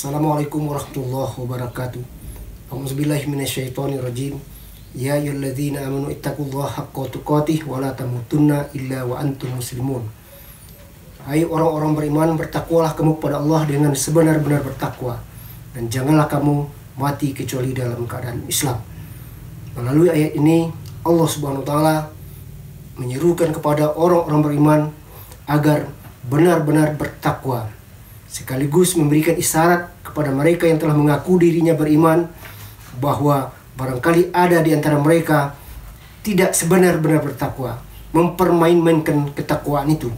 Assalamualaikum warahmatullahi wabarakatuh. A'udzubillahi minasyaitonirrajim. Ya ayyuhalladzina amanu ittaqullaha haqqa tuqatih wa la tamutunna illa wa antum muslimun. Hai orang-orang beriman, bertakwalah kamu kepada Allah dengan sebenar-benar bertakwa, dan janganlah kamu mati kecuali dalam keadaan Islam. Melalui ayat ini Allah Subhanahu wa taala menyerukan kepada orang-orang beriman agar benar-benar bertakwa, sekaligus memberikan isyarat kepada mereka yang telah mengaku dirinya beriman bahwa barangkali ada di antara mereka tidak sebenar-benar bertakwa, mempermain-mainkan ketakwaan itu.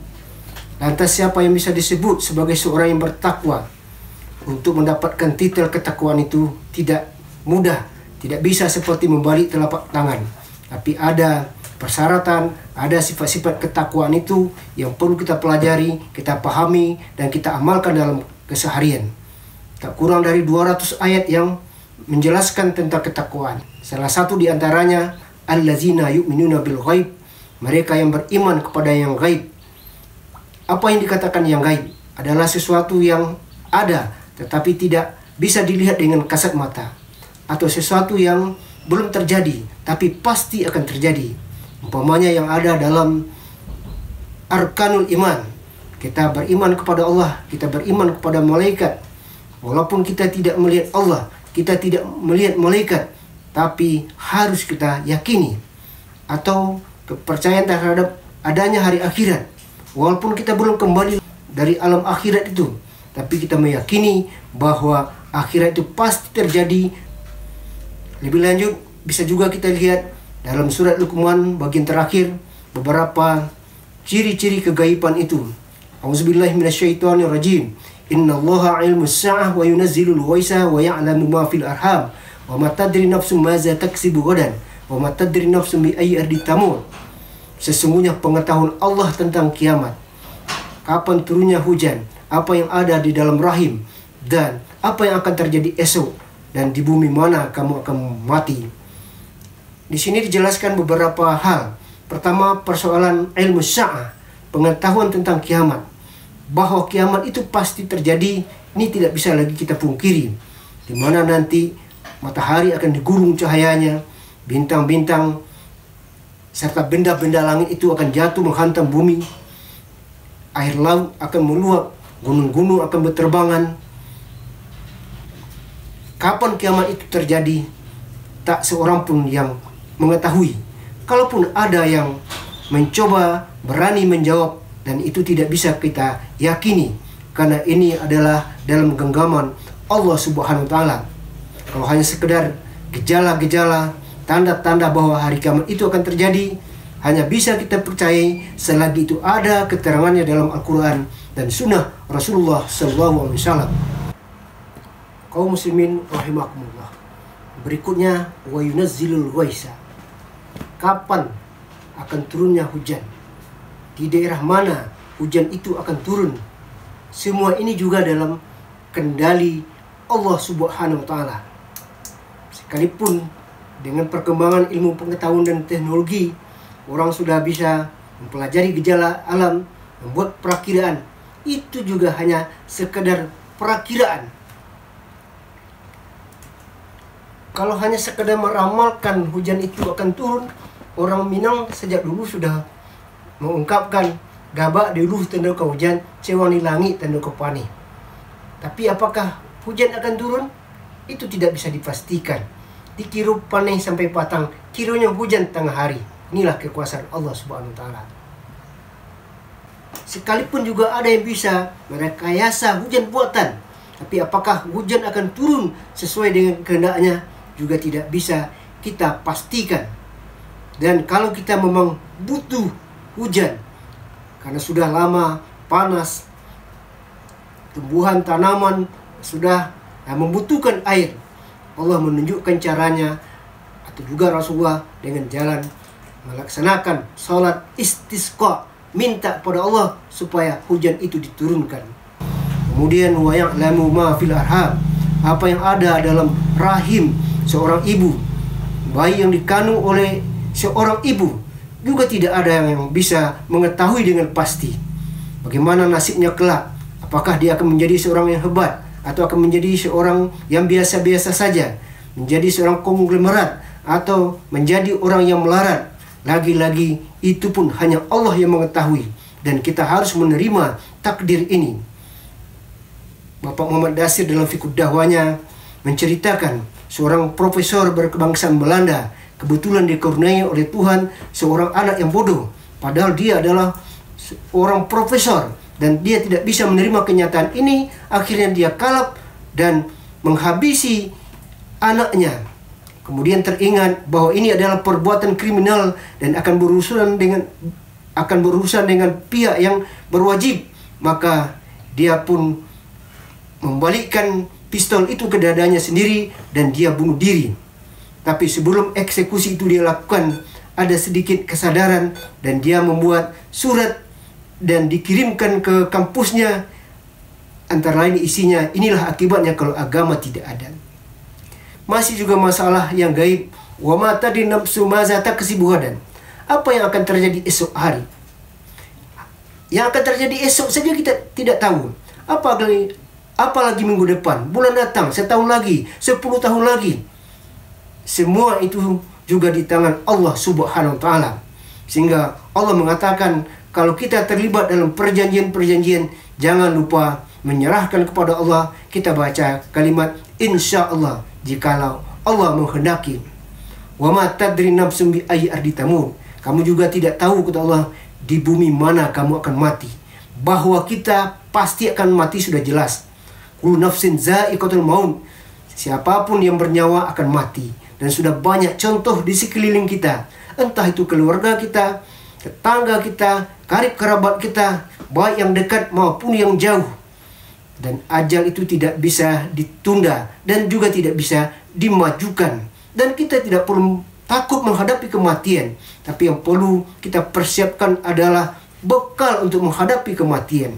Lantas siapa yang bisa disebut sebagai seorang yang bertakwa? Untuk mendapatkan titel ketakwaan itu tidak mudah, tidak bisa seperti membalik telapak tangan, tapi ada persyaratan, ada sifat-sifat ketakwaan itu yang perlu kita pelajari, kita pahami, dan kita amalkan dalam keseharian. Tak kurang dari 200 ayat yang menjelaskan tentang ketakwaan. Salah satu di antaranya, allazina yu'minuna bil ghaib, mereka yang beriman kepada yang gaib. Apa yang dikatakan yang gaib? Adalah sesuatu yang ada tetapi tidak bisa dilihat dengan kasat mata, atau sesuatu yang belum terjadi tapi pasti akan terjadi. Umpamanya yang ada dalam arkanul iman, kita beriman kepada Allah, kita beriman kepada malaikat. Walaupun kita tidak melihat Allah, kita tidak melihat malaikat, tapi harus kita yakini. Atau kepercayaan terhadap adanya hari akhirat, walaupun kita belum kembali dari alam akhirat itu, tapi kita meyakini bahwa akhirat itu pasti terjadi. Lebih lanjut, bisa juga kita lihat dalam surat Luqman bagian terakhir beberapa ciri-ciri kegaiban itu. A'udzubillahi minasyaitonirrajim. Innallaha 'ilmus sa'ah wa yunazzilul ghaitsa wa ya'lamu ma fil arham wa ma tadri nafsum madza taksibu ghadan wa ma tadri nafsum bi ayyi ardin tamut. Sesungguhnya pengetahuan Allah tentang kiamat, kapan turunnya hujan, apa yang ada di dalam rahim, dan apa yang akan terjadi esok, dan di bumi mana kamu akan mati. Di sini dijelaskan beberapa hal. Pertama, persoalan ilmu sya'ah, pengetahuan tentang kiamat, bahwa kiamat itu pasti terjadi. Ini tidak bisa lagi kita pungkiri, di mana nanti matahari akan digulung cahayanya, bintang-bintang serta benda-benda langit itu akan jatuh menghantam bumi, air laut akan meluap, gunung-gunung akan berterbangan. Kapan kiamat itu terjadi, tak seorang pun yang mengetahui. Kalaupun ada yang mencoba berani menjawab, dan itu tidak bisa kita yakini, karena ini adalah dalam genggaman Allah Subhanahu wa taala. Kalau hanya sekedar gejala-gejala, tanda-tanda bahwa hari kiamat itu akan terjadi, hanya bisa kita percayai selagi itu ada keterangannya dalam Al-Quran dan Sunnah Rasulullah SAW. Kaum muslimin rahimakumullah. Berikutnya, wa yunazzilul ghaitsa. Kapan akan turunnya hujan? Di daerah mana hujan itu akan turun? Semua ini juga dalam kendali Allah Subhanahu wa taala. Sekalipun dengan perkembangan ilmu pengetahuan dan teknologi, orang sudah bisa mempelajari gejala alam, membuat perakiraan. Itu juga hanya sekedar perakiraan. Kalau hanya sekedar meramalkan hujan itu akan turun, orang Minang sejak dulu sudah mengungkapkan gabak di luh tanda ke hujan, cewani langit tanda ke pani. Tapi apakah hujan akan turun? Itu tidak bisa dipastikan. Dikira panen sampai patang, kiranya hujan tengah hari. Inilah kekuasaan Allah Subhanahu wa taala. Sekalipun juga ada yang bisa merekayasa hujan buatan, tapi apakah hujan akan turun sesuai dengan kehendaknya juga tidak bisa kita pastikan. Dan kalau kita memang butuh hujan karena sudah lama panas, tumbuhan tanaman sudah membutuhkan air, Allah menunjukkan caranya, atau juga Rasulullah dengan jalan melaksanakan salat istisqa, minta pada Allah supaya hujan itu diturunkan. Kemudian wa ya'lamu ma fil arham, apa yang ada dalam rahim seorang ibu, bayi yang dikandung oleh seorang ibu, juga tidak ada yang bisa mengetahui dengan pasti bagaimana nasibnya kelak. Apakah dia akan menjadi seorang yang hebat, atau akan menjadi seorang yang biasa-biasa saja, menjadi seorang konglomerat, atau menjadi orang yang melarat. Lagi-lagi itu pun hanya Allah yang mengetahui, dan kita harus menerima takdir ini. Bapak Muhammad Dasir dalam Fiqh Dakwahnya menceritakan seorang profesor berkebangsaan Belanda kebetulan dikaruniai oleh Tuhan seorang anak yang bodoh, padahal dia adalah seorang profesor dan dia tidak bisa menerima kenyataan ini. Akhirnya dia kalap dan menghabisi anaknya. Kemudian teringat bahwa ini adalah perbuatan kriminal dan akan berurusan dengan pihak yang berwajib. Maka dia pun membalikkan pistol itu ke dadanya sendiri dan dia bunuh diri. Tapi sebelum eksekusi itu dia lakukan, ada sedikit kesadaran dan dia membuat surat dan dikirimkan ke kampusnya. Antara lain isinya, inilah akibatnya kalau agama tidak ada. Masih juga masalah yang gaib. Wa ma tadri nafsu maza taksibu ghadan. Apa yang akan terjadi esok hari? Yang akan terjadi esok saja kita tidak tahu. Apalagi minggu depan, bulan datang, setahun lagi, 10 tahun lagi. Semua itu juga di tangan Allah Subhanahu wa Ta'ala. Sehingga Allah mengatakan, kalau kita terlibat dalam perjanjian-perjanjian, jangan lupa menyerahkan kepada Allah. Kita baca kalimat insya Allah, jikalau Allah menghendaki. Wa ma tadri nafsum bi ayyi ardi tamut. Kamu juga tidak tahu, kata Allah, di bumi mana kamu akan mati. Bahwa kita pasti akan mati sudah jelas. Kullu nafsin za'iqatul maut. Siapapun yang bernyawa akan mati. Dan sudah banyak contoh di sekeliling kita. Entah itu keluarga kita, tetangga kita, karib kerabat kita, baik yang dekat maupun yang jauh. Dan ajal itu tidak bisa ditunda dan juga tidak bisa dimajukan. Dan kita tidak perlu takut menghadapi kematian. Tapi yang perlu kita persiapkan adalah bekal untuk menghadapi kematian.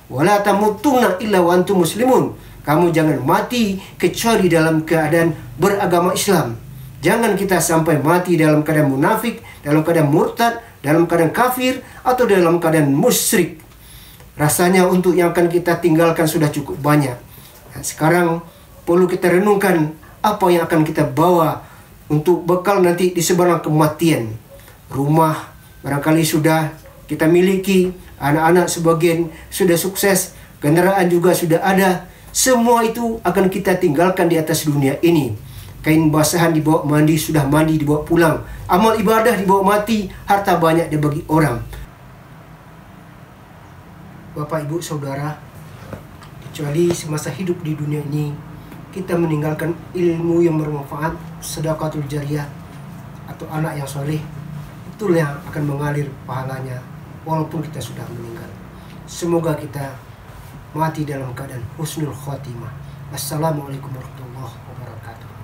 Wala tamutunna illa wa antum muslimun. Kamu jangan mati kecuali dalam keadaan beragama Islam. Jangan kita sampai mati dalam keadaan munafik, dalam keadaan murtad, dalam keadaan kafir, atau dalam keadaan musyrik. Rasanya untuk yang akan kita tinggalkan sudah cukup banyak. Nah, sekarang perlu kita renungkan apa yang akan kita bawa untuk bekal nanti di seberang kematian. Rumah barangkali sudah kita miliki, anak-anak sebagian sudah sukses, kendaraan juga sudah ada. Semua itu akan kita tinggalkan di atas dunia ini. Kain basahan dibawa mandi, sudah mandi dibawa pulang. Amal ibadah dibawa mati, harta banyak dibagi orang. Bapak, Ibu, Saudara, kecuali semasa hidup di dunia ini kita meninggalkan ilmu yang bermanfaat, sedekatul jariyah, atau anak yang soleh, itulah yang akan mengalir pahalanya walaupun kita sudah meninggal. Semoga kita mati dalam keadaan husnul khotimah. Assalamualaikum warahmatullahi wabarakatuh.